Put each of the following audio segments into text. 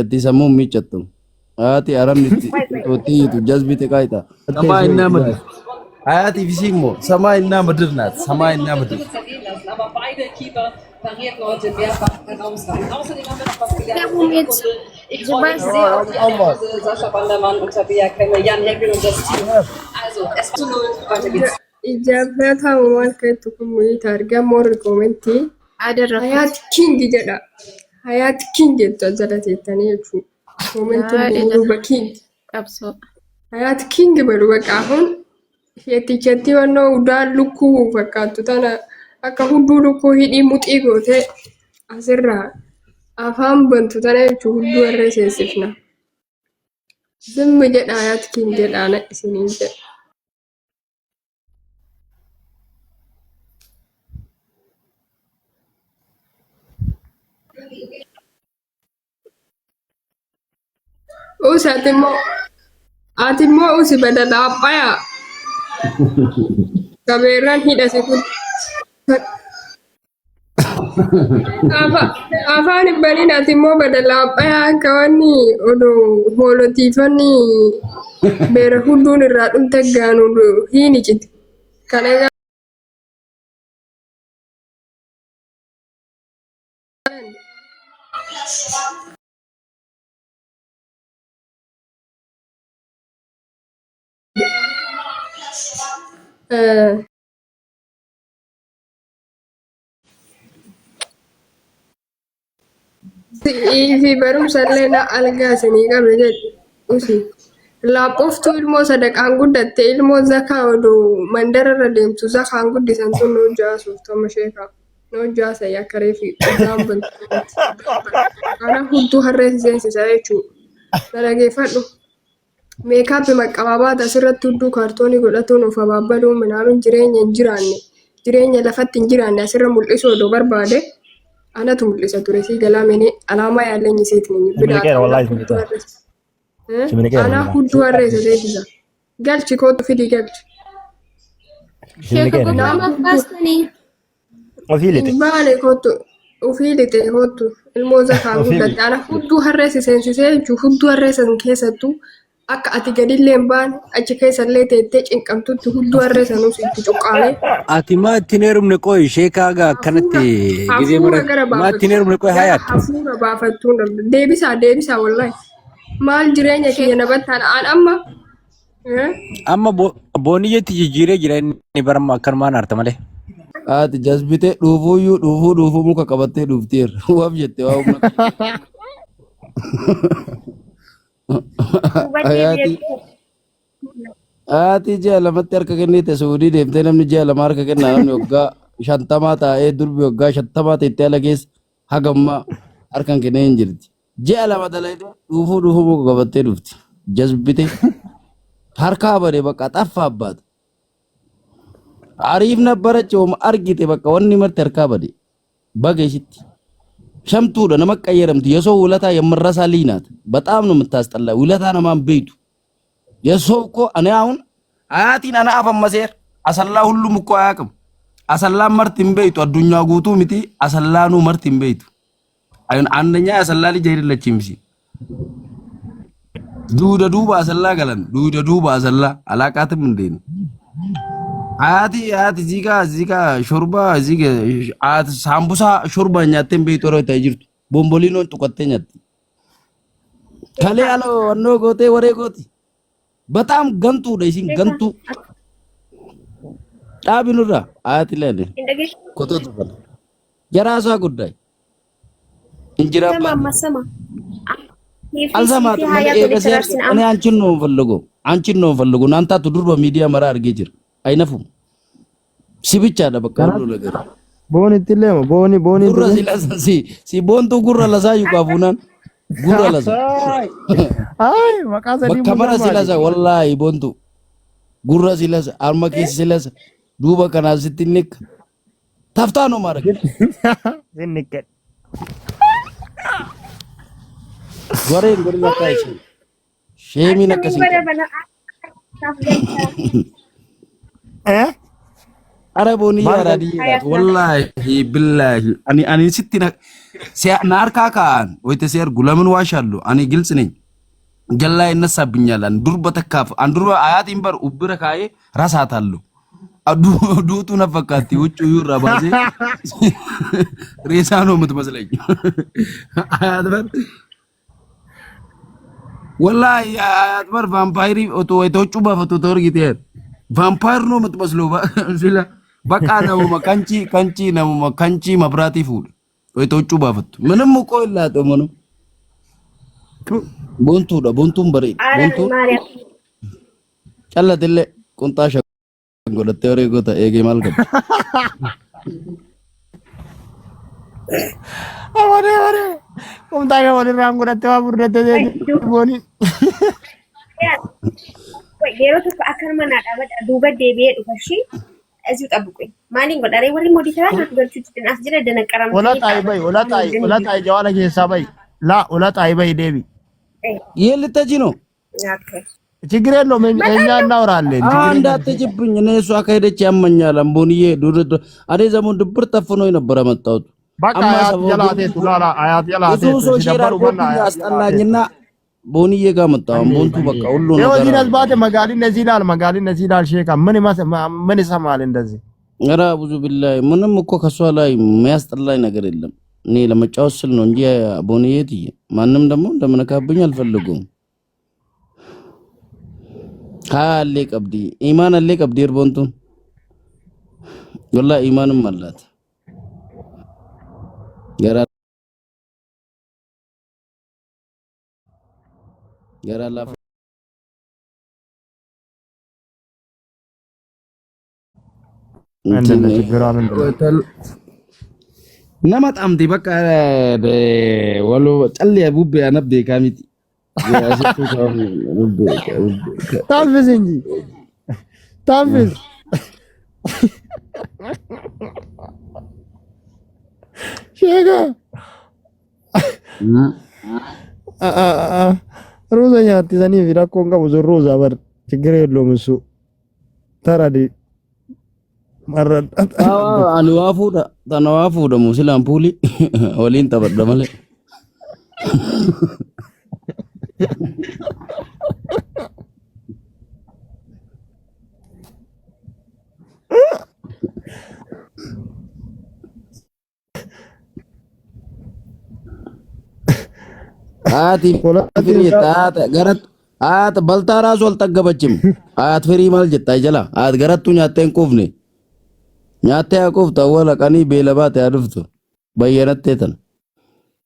Tisamu michatum. Ati aram toti tu jazbite kaita. Sama inna madr. Ati visimo. Sama inna madr nat. Sama inna madr. Aber beide Keeper parierten heute mehrfach herausragend. Außerdem haben wir noch was Ja, gelernt. womit? Ich freue mich sehr auf die Analyse. Sascha Bandermann und Tabea Kemme, Jan Hegel und das Team. Also, es zu 0. Weiter geht's. Ijaarrata uumaan keessatti kumulii argamu rekoomenti Hayat King jedha. Hayat King jettu jala teettanii jechuudha. Koomentiin duuba King. Hayat King baru bakka afaan sheettichatti wannoo udaan lukkuu fakkaattu tana akka hunduu lukkuu hidhii muxii gootee asirraa afaan bantu tana jechuun hunduu irra seensifna. Zimmi jedha Hayat King jedhaan isiniin jedha. Ati immoo usi badalaa abbaa qabeerraan hidhase kun afaan ibbaniin ati immoo badalaa abbaa akka wanni odoo hoolotiifanni beera hunduun irraa dhumte gaanu hiini citi. Kana egaa fi barumsallee na algaa isinii qabe jedhu usi. Laaphooftuu ilmoo sadaqaan guddatte ilmoo zakaa oduu mandararra deemtu zakaan guddisan sun noo jaasuuf toma sheekaa. Noo jaasa akka reefi udaan bantu. Kana hunduu harree seensisa jechuudha. Na dhageeffadhu. Meekaappii maqqabaabaata asirratti hunduu kaartoonii godhatuun of abaabbaluun minaamin jireenya hin jiraanne jireenya lafatti hin jiraanne asirra mul'isuu odoo barbaade anatu mul'isa ture sii galaamini alaamaa yaaleenyi seetiin hin bidaa anaa hunduu harreessa seensisa. Galchi kootu fidii galchi. Baale kootu ofii lixe kootu ilmoo zakaan guddatte ana hunduu harreessa seensisee jechuun hunduu harreessa keessattuu akka ati gadillee hin baane achi keessallee teettee cinqamtutti hunduu harreessa nuus itti cuqqaalee. Ati maa ittiin heerumne qoy sheekaagaa akkanatti gizee mara maa ittiin heerumne qoy hayaattu. Hafuura baafattuu deebisaa wallahi. Maal jireenya kiyya nabattaan aan amma booniyyeetti jijjiiree jira inni baramma akkanumaan harta malee. Ati jazbitee dhuufuu muka qabattee dhuufteerra waaf jettee waa humna. Ati ji'a lamatti harka kennite suudii deemtee namni ji'a lama harka kennaa namni waggaa 50 taa'ee durbi waggaa 50 teettee ala keessa hagammaa harkan kennee hin jirti. Ji'a lama dalaydee dhuufuu muka qabattee dhufti. Jazbite harkaa badee bakka xaffaa abbaata. Ariif nabbara cooma argite bakka wanni marti harkaa badee bageessitti. Shamtuudha nama qayyaramti የሰው ውለታ የምረሳ ልጅ ናት። በጣም ነው የምታስጠላ። ውለታ ነው ማን ቤቱ የሰው እኮ እኔ አሁን አያቲን አና አፈመሴር አሰላ ሁሉም እኮ አያውቅም። አሰላ መርቲን ቤቱ አዱኛ ጉቱ ሚቲ አሰላኑ መርቲን ቤቱ አይን አንደኛ አሰላ ልጅ አይደለችም ሲ ዱባ አሰላ ገለን ዱባ አሰላ አላቃትም እንዴ ነው አያቲ ዚጋ ሾርባ ዚጋ ሳምቡሳ ሾርባ ኛተን ቤቱ ነው ታይጅርቱ ቦምቦሊኖን ጡቀተኛት ከለ ያለው ወኖ ጎቴ ወሬ ጎቲ በጣም ገንቱ ደይሲን ገንቱ ጣቢኑራ አያቲ ለኔ ኮቶት ፈለ የራሷ ጉዳይ እንጅራ ማማሰማ አልሰማት እኔ አንቺን ነው ፈልጎ ናንታ ዱር በሚዲያ መራ አርጌ ጅር አይነፉም ሲብቻ ደበቃ ሁሉ ነገር ቦኒ ትለማ ቦኒ ጉራ ሲላሲ ሲቦንቱ ጉራ ለሳዩ ካፉናን ጉራ ለሳ አይ ማቃሰዲ በከመራ ሲላሳ ወላሂ ቦንቱ ጉራ ሲላሳ አርማኪ ሲላሳ ዱባ ከና ስትንክ ተፍታ ነው ማረግ ዝንከ ወሬ እንግዲህ ለካይሽ ሼሚ ነከሲ Ara booni yara diirat wallahi billahi ani sitti na harkaa kaan wayte si ergu ለምን ዋሻለሁ ani ግልጽ ነኝ ገላ ይነሳብኛል ዱርበ ተካፍ አንዱር አያቲን በር ኡብረ ካዬ ራሳታለሁ ዱቱ ነፈካቲ ውጭ ይራ ባዜ ሬሳ ነው የምትመስለኝ አያት በር ወላሂ አያት በር ቫምፓይሪ ኦቶ ወይቶቹ በፈቶ ተወርጊት ቫምፓየር ነው የምትመስለው ሲላ በቃ ነው ከንቺ ነው ከንቺ መብራት ይፉል ወይቶቹ በፈቶ ምንም እኮ ይላጠሙ ነው ቦንቱ ዳ ቦንቱም በሬ ቦንቱ ጨለትለ ቁንጣ godhatte ore gota eege mal gad amare kumta ga wali ram godhatte wa burdete boni ወይ የሮቱ አከርመና ዳበድ ዱበ ዴቤ ዱፈሺ እዚሁ ጠብቁኝ ማሊን ጎዳሬ ወሪ ሞዲተራ ናትገልቹ ድን አስጀለ ደነቀራም ወላጣይ ጀዋላ ጌሳ በይ ላ ወላጣይ በይ ዴቢ የልተጂ ነው ኦኬ ችግር የለውም እኛ እናወራለን እንዳትጅብኝ እኔ እሷ ከሄደች ያመኛል አምቦንዬ ዱርዶ አዴ ዘመን ድብር ጠፍኖ ነበር መጣሁት በቃ አያት ያላቴ ሲደበሩና አስጠላኝና ቦንዬ ጋር መጣሁ አምቦንቱ በቃ ሁሉ ነገር ነው እዚህ ነዝባተ መጋሊ እነዚህ ላል ሼካ ምን ይሰማል እንደዚህ ኧረ ብዙ ቢላይ ምንም እኮ ከሷ ላይ የሚያስጠላኝ ነገር የለም እኔ ለመጫወት ስል ነው እንጂ ቦንዬ ትይ ማንም ደግሞ እንደምነካብኝ አልፈልጉም ካለ ቀብዲ ኢማን አለ ቀብዲ እርቦንቱን ወላ ኢማንም አላት ገራላ እንደነ ችግሯ ምንድነው ነማጣምቲ በቃ ወሎ ጨል ያቡብ ያነብ ካሚቲ ታፍዝ እንጂ ታፍዝ ሼጋ ሮዛ ያትዘኒ ቪራኮንጋ ብዙ ሮዛ በር ችግር የለውም እሱ ተራዲ መረዳት ተነዋፉ ደግሞ ስላምፑሊ ወሊን ተበደመለ አያት በልታ ራሱ አልጠገበችም አያት ፍሪ ማል ጀታ ይጀላ አያት ገረቱ ኛቴን ቁፍኔ ኛቴ ያቁፍ ተወለ ቀኒ ቤለባት ያድፍቱ በየነቴተን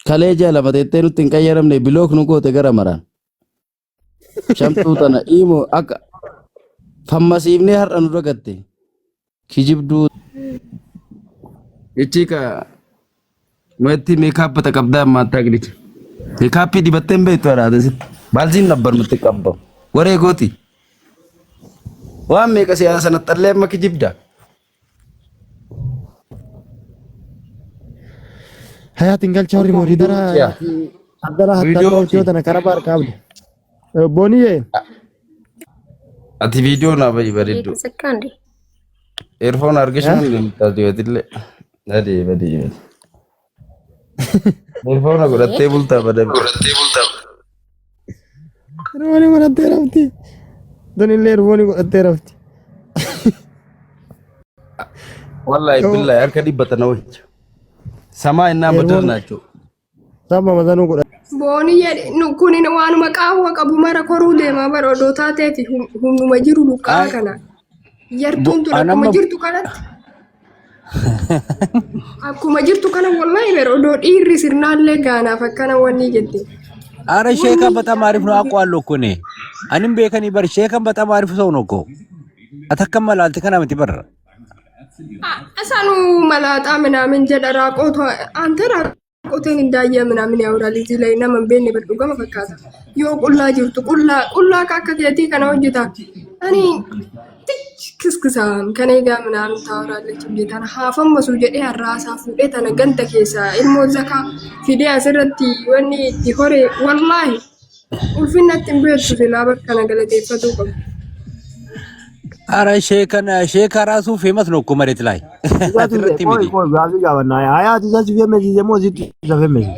ከሌጀ ለመቴቴኑ ትንቀየረምኔ ብሎክ ንቆ ተገረመራን ሸምጡ ተነ ኢሞ አካ ፈማሲብኔ ሀርአኑ ረገቴ ኪጅብዱ እቺካ ወቲ ሜካፕ ተቀብዳ ማታግዲት ሜካፕ ዲበተን በይቷራ ደስ ባልዚን ነበር የምትቀባው ወሬ ጎቲ ዋም ሜከ ሲያሰነ ጠለማ ኪጅብዳ ሀያት እንገልቻው ሪሞሪ ደራ አደራ ሀታው ተነ ከረባር ካብድ ቦኒዬ አቲ ቪዲዮ ና በይ በሪዶ ሰካንዲ ኤርፎን አርገሽ ምን እንደምታዲው አይደለ አዲ በዲ ኤርፎን አጎረቴ ቡልታ በደብ ሮኒ ወረቴ ረፍቲ ደንለ ኤርፎን ወረቴ ረፍቲ ወላሂ ቢላሂ አርከዲ በተነው ሰማይና ምድር ናቸው ሰማ መዘኑ ጎዳ ቦንዬ ኩኒ ዋኑ መቃው ወቀቡ መረ ኮሩ ደማ በሮ ዶታቴቲ ሁኑ መጅሩ ሉቃ ከና የርቱን ቱ መጅርቱ ከናት akkuma jirtu kana wallahi bero do dhiirri sirnaalee gaanaaf akkana wanni jette አረ ሼካን በጣም አሪፍ ነው አውቀዋለሁ እኮ እኔ አንም ቤከኒ በር ሼካን በጣም አሪፍ ሰው ነው እኮ አተከመለ አልተከናምት በር አሳኑ መላጣ ምናምን ጀደራ ቆቶ አንተ ራቆቴን እንዳየ ምናምን ያወራል እዚህ ላይ እና መንበን ይበልጡ ገመ ፈካታ ዮ ቁላ ጅርቱ ቁላ ካከከቲ ከና ወጅታ እኔ ክስክሳን ከኔ ጋር ምናምን ታወራለች እንዴታና ሀፈም መሱ ጀዴ አራሳ ፉዴ ተነገንተ ኬሳ ኢልሞ ዘካ ፊዲ አስረቲ ወኒ ዲኮሬ ወላሂ ኡልፊነት እንበርቱ ለባከ ነገለቴ ፈቱ ኧረ ሼካ ራሱ ፌመስ ነው እኮ መሬት ላይ ቆይ ጋዙ ያወና አያት እዛ ፌመስ ደግሞ እዚህ ፌመስ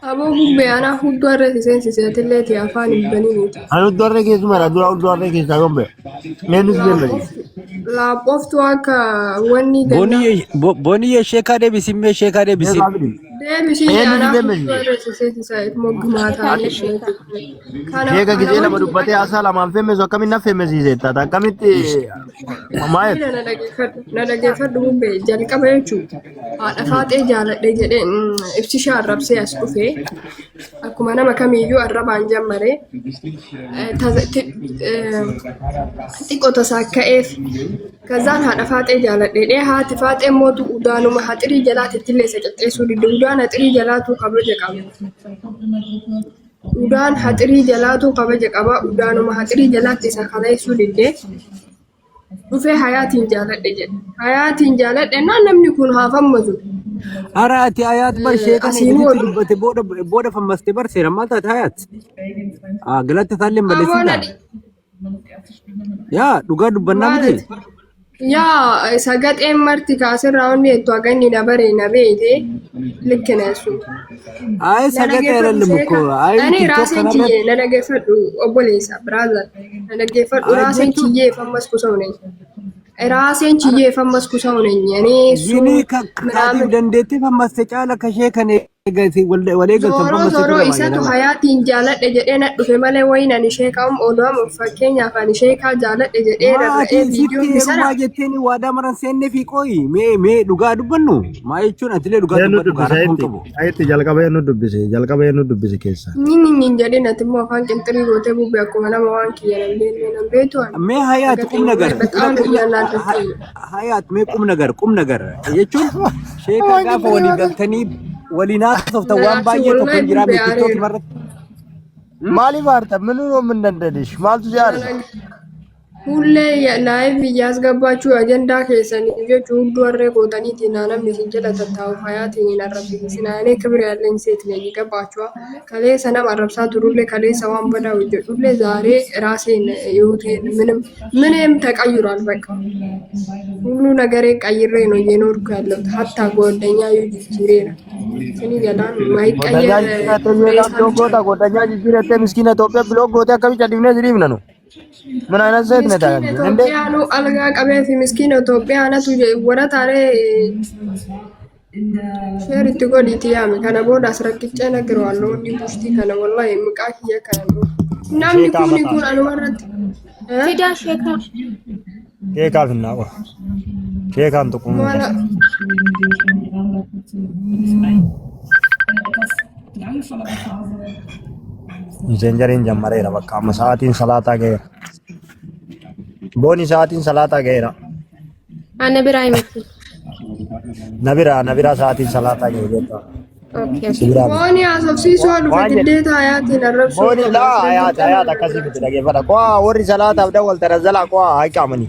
አቦ ጉቤ አና ሁዱ አረቲ ሴንሲቲቭ ያፋን በኒት አኑ ዶሬ ኬስ ማራ ዶሬ ኬስ ታጎምበ ሜንስ ፌመስ la poftu akka wanni ቦኒ ሼካ ደቢሲሜ ሼካ ደቢሲ ደቢሲ አና ሁዱ አረቲ ሴንሲቲቭ ሞግማታ ሼካ ጊዜ ለመዱበቴ አሳላ ማን ፌመስ ከሚና ፌመስ ይዘታ ታከሚት ማየት ነደገፈዱ ጉቤ jalqabeechu አደፋጤ ጃለደ ጀደ ኢፍቲሻ አረብሴ ያስቁፌ akkuma nama kamiyyuu arrabaan jammare xiqqoo tasaaka'eef kazaan haadha faaxee jaaladhe haati faaxee mootu udaanuma haxirii jalaatti illee isa qixxeessuu didde udaan haxirii jalaatu kabaja qaba udaan haxirii jalaatu kabaja qaba udaanuma haxirii jalaatti isa kaleessuu didde dhufee hayaatiin jaaladhe jedhe hayaatiin jaaladhe namni kun haafammatu አራቲ አያት በርሼካ ነይት ቦደ ፈመስቴ በርሴራ ማታት አያት ገለተ ታለም በለሲታ ያ ዱጋ ዱበና ምት ያ ሰገጤ መርቲ ካስራውን የቱ አገኝ ነበረ ነቤቴ ልክ ነሱ አይ ሰገጤ አይደለም እኮ አይ እኔ ራሴን ኪዬ ለነገፈዱ ኦቦሌሳ ብራዘር ለነገፈዱ ራሴን ኪዬ ፈመስኩ ሰው ነኝ ራሴን ችዬ የፈመስኩ ሰው ነኝ እኔ እሱ ምናምን ደንዴት ፈመስተ ጫለ ከሼከኔ ገቲ ወለ ገተም ፈመስተ ይሰቱ ሀያቲን ጃለደ ጀዴና ዱፈ ማለ ወይናን ሼካም ኦዶም ፈከኛ አፋን ሼካ ጃለደ ጀዴ ረረኤ ቪዲዮ ይሰራ ዋጀቴኒ ዋዳ መረን ሰኔ ፊቆይ ሜ ዱጋ ዱበኑ ማይቹን አትሌ ዱጋ ዱበኑ ጋራንቶ አይት jalqabe nu dubbise keessa ኒኒን ጀዴ ነትሞ አፋን ቅንጥሪ ሮቴ ቡበ አኩማ nama waan kiyyan beenen beetu ሜ ሀያት ቁም ነገር በጣም ይያናል ሀያት ሜ ቁም ነገር የቹን ሼካ ጋፈ ወሊ ገልተኒ ወሊና ሶፍተ ዋን ባየ ተኮንጅራ ቲክቶክ መረጥ ማሊ ማርታ ምን ነው ምንደደሽ ማልቱ ጃር ሁሌ ላይቭ እያስገባችሁ አጀንዳ ከሰኒ ልጆች ሁሉ ወሬ ቆጠኒ ቲናናም ሲንጀላ ተታው ሀያት ይናረብ ሲናኔ ክብር ያለኝ ሴት ነኝ ገባችኋ ከሌ ሰነም አረብሳ ቱሩሌ ከሌ ሰዋን በዳው ይሁሌ ዛሬ ራሴን ይሁቴን ምንም ተቀይሯል በቃ ሁሉ ነገሬ ቀይሬ ነው እየኖርኩ ያለው ሀታ ጓደኛ ይጅሬ ነው ስኒ ገላን ማይቀየር ጓደኛ ይጅሬ ተምስኪና ኢትዮጵያ ብሎግ ጎታ ከቢጫ ዲብነ ዝሪብነ ነው ምን አይነት ዘይት ነው ታዲያ እንዴ ያኑ አልጋ ቀበፊ ምስኪን ኢትዮጵያ አናቱ ወራታሬ ሸሪት ጎዲቲ ያሚ ከነ ቦዳ አስረክጨ ነግረዋለሁ እንዲ ቡሽቲ ከነ ወላሂ ምቃክ የከነ ናም ኩን አንወራት ፊዳ ሼካ ፍናቆ ሼካን ጥቁም ጀንጀሪን ጀመረ በቃ ሰዓቲን ሰላታ ገ ቦኒ ሰዓቲን ሰላታ ገራ አነብራ አይመት ነቢራ ሰዓቲን ሰላታ ገ ገታ ቦኒ አሶፍሲሶ ለግዴታ አያቲን አረብሶ ቦኒ ላ አያት አከሲ ብትደገ ፈዳ ቋ ወሪ ሰላታ አብደወል ተረዘላ ቋ አይቃመኒ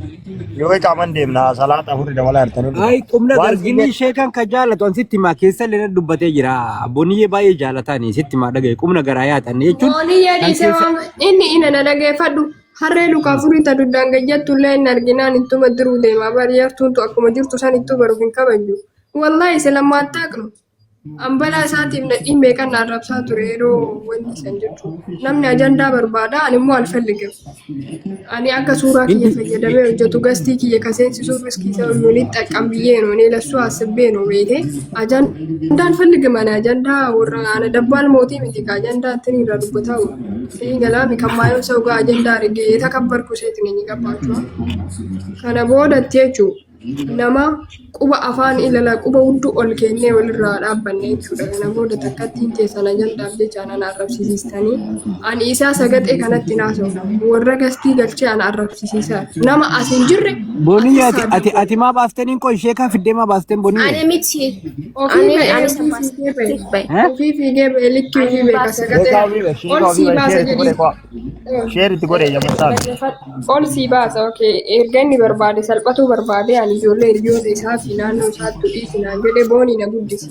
yoo qaman deemna salaata hurri dabala artanii ay qumna gargini sheekan ka jaalatu sitti ma keessa leen dubbatee jira boniyye baay'ee jaalatani sitti ma dhagaye qumna garaa yaatan jechuun boniyye dhiise inni ina dhaggeeffadhu harree lukaa furii ta duddaan gajjattu illee hin arginaan ittuma diruu deema bariyartuun tu akkuma jirtu san ittuu baruuf hin kabajju wallahi silamaataaqnu ambala isaatiif nadhiin meeqan arrabsaa ture yeroo wanti san jechuudha namni ajandaa barbaada ani immoo alfalligam ani akka suuraa kiyya fayyadamee hojjetu gastii kiyya kaseensisuuf riskiisa uyyuunii xaqqan biyyeenu ni lassuu asibbeenu beete ajandaan falligama ani ajandaa warra ana dabbaan mootii miti ka ajandaa ittiin irraa dubbataa sii galaami kan maayoon saugaa ajandaa argee takabbarku seetiin inni qabaachuudha kana boodatti jechuudha nama quba afaan ilala quba hudduu ol kennee walirraa dhaabbanne jechuudha kana booda takkattiin teessan ajandaaf jecha ana arrabsiisistanii ani isaa sagaxee kanatti naasoo warra gastii galchee ana arrabsiisisaa nama as hin jirre boniyyaati ati maa baaftaniin qoy sheekaa fiddee maa baafteen boniyyaa ani miti ofii fiigee beelikki ofii beeka sagaxee ol sii baasa jedhii sheeritti godhe yammataan ol sii baasa okay erga inni barbaade salphatuu barbaade ijoollee hiriyoota isaa fi naannoo isaatti dhiisinaan jedhee boonii na guddisi.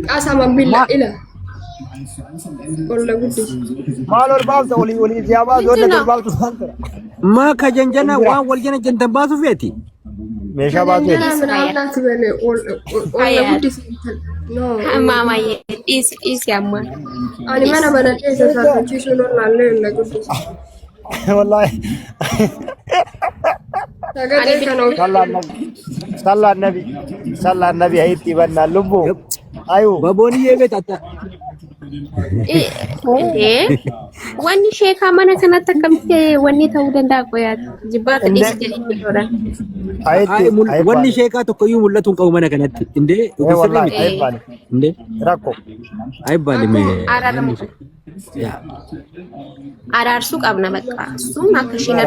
Qasaman billa ila. Ol na guddisi. Maal ol baafta olii siyaa baatu ol baaftu santra. ما كجنجنا وان والجنا جنتن باسو فيتي meeshaa baatu Maamaye is amma. Ani mana mana keessa sarrachiisuu lolaallee hin guddisa. wallahi Sagalee kana sallaan nabi ayitti banna lubbu ayu baboni yeebet atta Wanni sheekaa mana kanatti akkamitti wanni ta'uu danda'a qoyaa jibbaata dhiisi jedhanii jiran. wanni sheekaa tokko iyyuu mul'atu hin qabu mana kanatti indee wallahi ayibbaan indee rakko ayibbaan mee Araarsuu qabna bakka sun akka isheen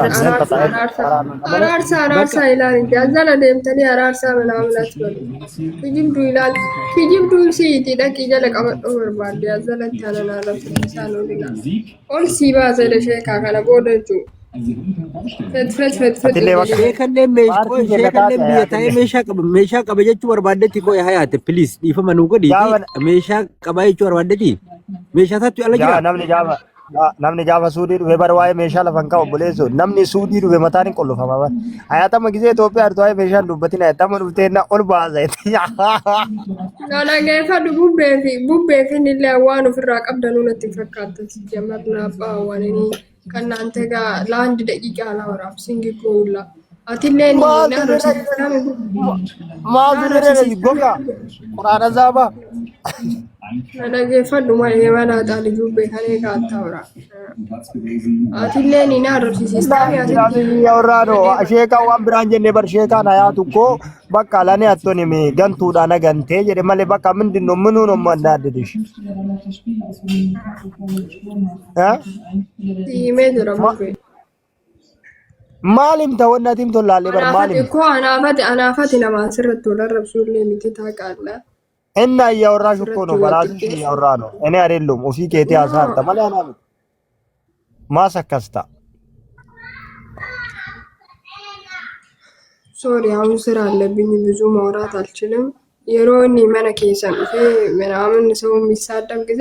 araarsa ilaali jaalala deemtanii araarsa manaaminat godhu kijibduu siiti dhaqii jala qabadhoo barbaadde jaalatti aananaa irratti isaan oligaa ol sii baasee sheekaa kana booda jechuudha. sheekallee biyya taa'ee meeshaa qaba jechuu barbaaddetti koo hayaate please dhiifama nuu godhi meeshaa qaba jechuu barbaaddetti meeshaa taatu ala jira namni gaafa suudii dhufe bara waa'ee meeshaa lafan ka'u obboleessu namni suudii dhufe mataan hin qollofama bara hayatama gisee Itoophiyaa artu waa'ee meeshaan dubbatin hayatama dhuftee na ol baasee Kana geeffadhu bubbeefin illee waan ofirraa qabdanuu natti fakkaatan jammarna abbaa waananii kan naante gaa laandi daqiiqaa ala waraabsingi kuulla atillee ni maal duree goga quraana zaaba kana geeffadhu malee mana xaali bubbee kan eegaa wara atillee ni naarrisiistaami atillee yauraano sheekaa waan biraan jenne bar sheekaan hayaatu ko bakka lane attoni mi gantuudhaan agantee jedhe malee bakka mindinno minuuno mandaaddidish siimee jira bubbee maalim ta'onnaatiim tollaalee bar maalim ko anaafati namaan sirratti wal arrabsuullee miti taaqaadha inna yaurraa shukkono baraatu yaurraano ene areellum ofii keetii hasaarta malee anaami maas akkasta ሶሪ አሁን ስራ አለብኝ ብዙ ማውራት አልችልም የሮኒ መነ ኬሰን ምናምን ሰው የሚሳደብ ጊዜ